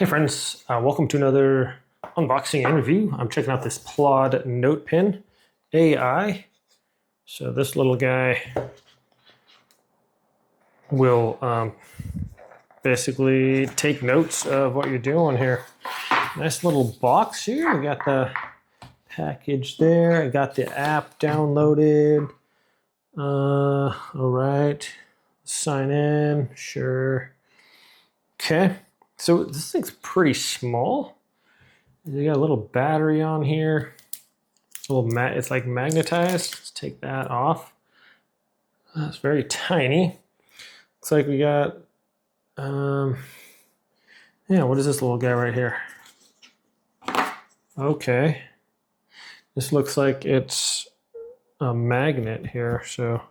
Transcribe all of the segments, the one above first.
Hey friends, welcome to another unboxing and review. I'm checking out this Plaud Notepin AI. So this little guy will basically take notes of what you're doing here. Nice little box here. We got the package there. I got the app downloaded. All right, sign in, sure. Okay. So this thing's pretty small. You got a little battery on here. It's like magnetized. Let's take that off. That's very tiny. Looks like we got, yeah, what is this little guy right here? Okay. This looks like it's a magnet here. So,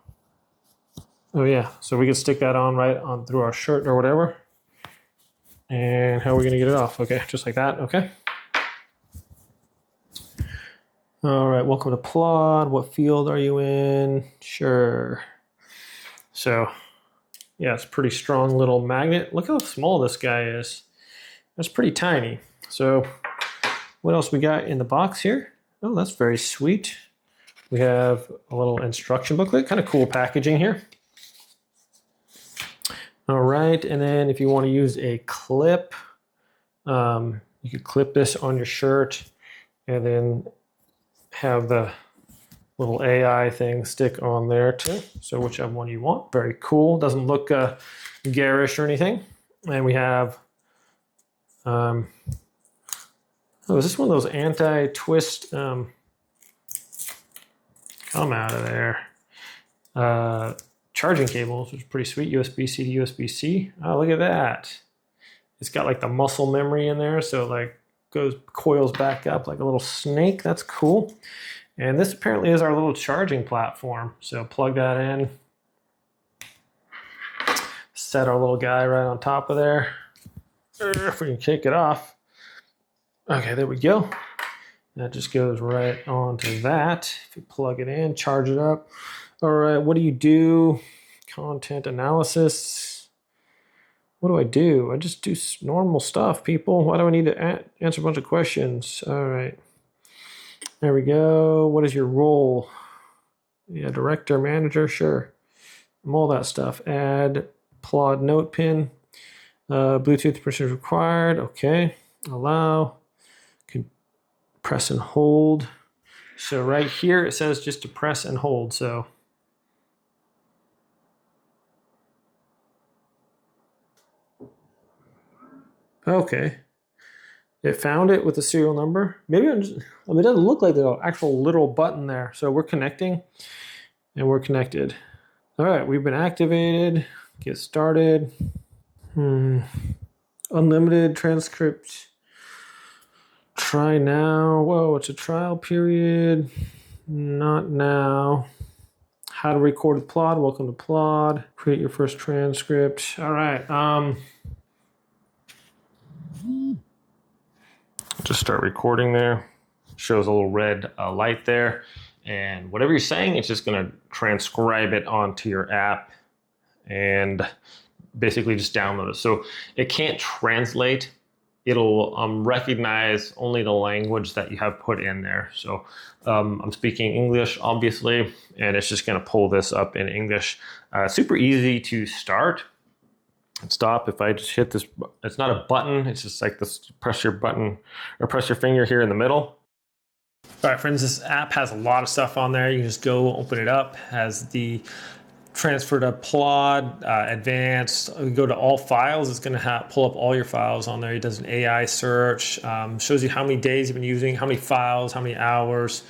oh yeah, so we can stick that on right on through our shirt or whatever. And how are we going to get it off? Okay, just like that. Okay. All right, welcome to Plaud. What field are you in? Sure. So, yeah, it's a pretty strong little magnet. Look how small this guy is. That's pretty tiny. So, what else we got in the box here? Oh, that's very sweet. We have a little instruction booklet. Kind of cool packaging here. All right, and then if you want to use a clip, you could clip this on your shirt and then have the little AI thing stick on there too. So whichever one you want. Very cool. Doesn't look garish or anything. And we have, oh, is this one of those anti-twist, come out of there. Charging cables, which is pretty sweet. USB-C to USB-C. Oh, look at that. It's got like the muscle memory in there, so it like coils back up like a little snake. That's cool. And this apparently is our little charging platform. So plug that in. Set our little guy right on top of there. If we can kick it off. Okay, there we go. That just goes right onto that. If you plug it in, charge it up. All right, what do you do? Content analysis. What do I do? I just do normal stuff, people. Why do I need to answer a bunch of questions? All right. There we go. What is your role? Yeah, director, manager, sure. All that stuff. Add Plaud Notepin. Bluetooth permission required. Okay. Allow. Can press and hold. So right here it says just to press and hold. So okay. It found it with the serial number. Maybe it doesn't look like the actual literal button there. So we're connecting and we're connected. All right, we've been activated. Get started. Unlimited transcript. Try now. Whoa, it's a trial period. Not now. How to record with Plaud. Welcome to Plaud. Create your first transcript. All right. Just start recording there. Shows a little red light there. And whatever you're saying, it's just going to transcribe it onto your app and basically just download it. So it can't translate. It'll recognize only the language that you have put in there. So I'm speaking English, obviously, and it's just going to pull this up in English. Super easy to start and stop. If I just hit this, it's not a button. It's just like this, press your button or press your finger here in the middle. All right, friends, this app has a lot of stuff on there. You can just go open it up. Has the transfer to Plaud, advanced, go to all files. It's going to pull up all your files on there. It does an AI search, shows you how many days you've been using, how many files, how many hours.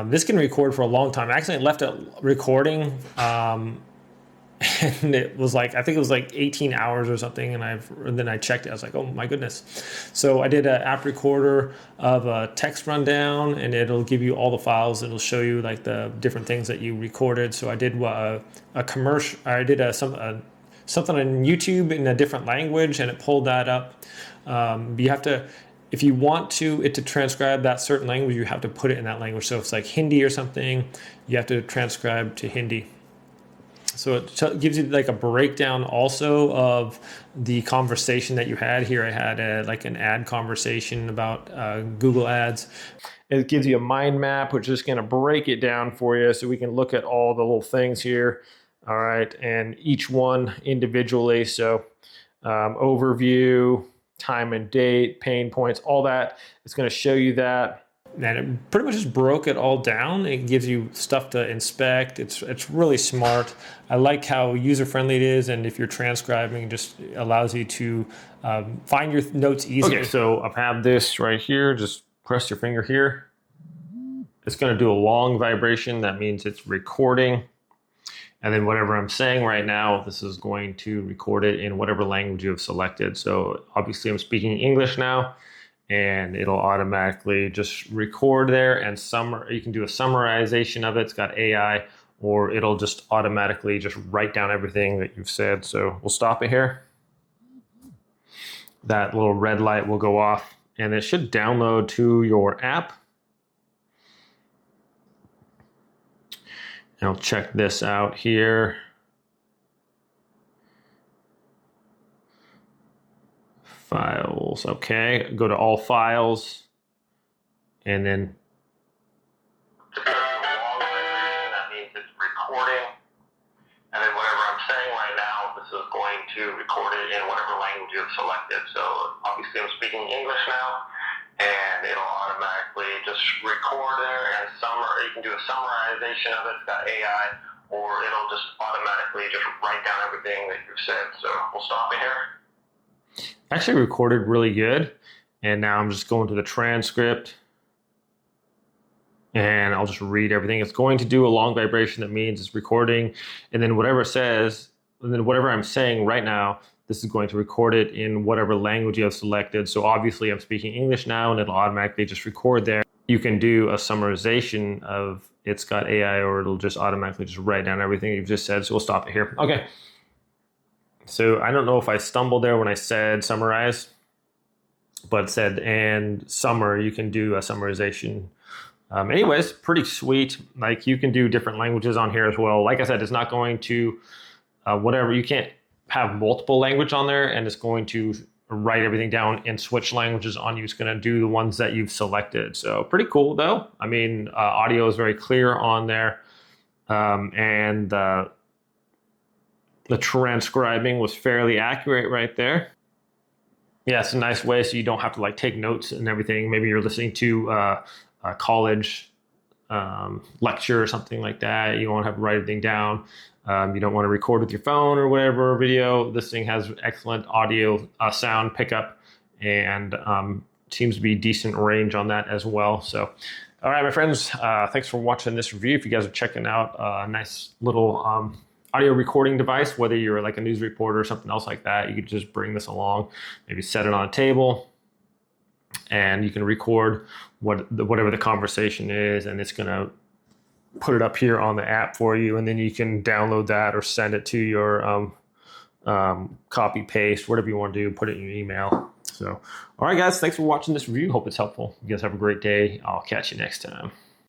This can record for a long time. Actually, I left it recording, and it was like, I think it was like 18 hours or something. And then I checked it. I was like, oh my goodness. So I did an app recorder of a text rundown, and it'll give you all the files. It'll show you like the different things that you recorded. So I did a commercial. I did something on YouTube in a different language, and it pulled that up. You have to, if you want it to transcribe that certain language, you have to put it in that language. So if it's like Hindi or something, you have to transcribe to Hindi. So it gives you like a breakdown also of the conversation that you had here. I had like an ad conversation about Google Ads. It gives you a mind map, which is going to break it down for you so we can look at all the little things here. All right, and each one individually. So overview, time and date, pain points, all that. It's going to show you that. And it pretty much just broke it all down. It gives you stuff to inspect. It's really smart. I like how user-friendly it is, and if you're transcribing, it just allows you to find your notes easier. Okay, so I have this right here. Just press your finger here. It's going to do a long vibration. That means it's recording. And then whatever I'm saying right now, this is going to record it in whatever language you have selected. So obviously I'm speaking English now, and it'll automatically just record there, and you can do a summarization of it. It's got AI, or it'll just automatically just write down everything that you've said. So we'll stop it here. That little red light will go off, and it should download to your app. And I'll check this out here. Files, okay. Go to all files, and then that means it's recording. And then whatever I'm saying right now, this is going to record it in whatever language you've selected. So obviously I'm speaking English now, and it'll automatically just record there, and you can do a summarization of it. It's got AI, or it'll just automatically just write down everything that you've said. So we'll stop it here. Actually recorded really good, and now I'm just going to the transcript, and I'll just read everything. It's going to do a long vibration. That means it's recording, and then whatever it says, and then whatever I'm saying right now, this is going to record it in whatever language you have selected. So obviously I'm speaking English now, and it'll automatically just record there. You can do a summarization of it's got AI, or it'll just automatically just write down everything you've just said. So we'll stop it here. Okay. So I don't know if I stumbled there when I said summarize, but it said and summer, you can do a summarization. Anyways, pretty sweet. Like, you can do different languages on here as well. Like I said, it's not going to, you can't have multiple language on there, and it's going to write everything down and switch languages on you. It's going to do the ones that you've selected. So pretty cool though. I mean, audio is very clear on there. And the transcribing was fairly accurate right there. Yeah, it's a nice way so you don't have to like take notes and everything. Maybe you're listening to a college lecture or something like that. You won't have to write everything down. You don't want to record with your phone or whatever video. This thing has excellent audio sound pickup, and seems to be decent range on that as well. So, all right, my friends, thanks for watching this review. If you guys are checking out a nice little audio recording device, whether you're like a news reporter or something else like that, you could just bring this along, maybe set it on a table, and you can record whatever the conversation is, and it's going to put it up here on the app for you, and then you can download that or send it to your copy paste, whatever you want to do, put it in your email. So, all right, guys, thanks for watching this review. Hope it's helpful. You guys have a great day. I'll catch you next time.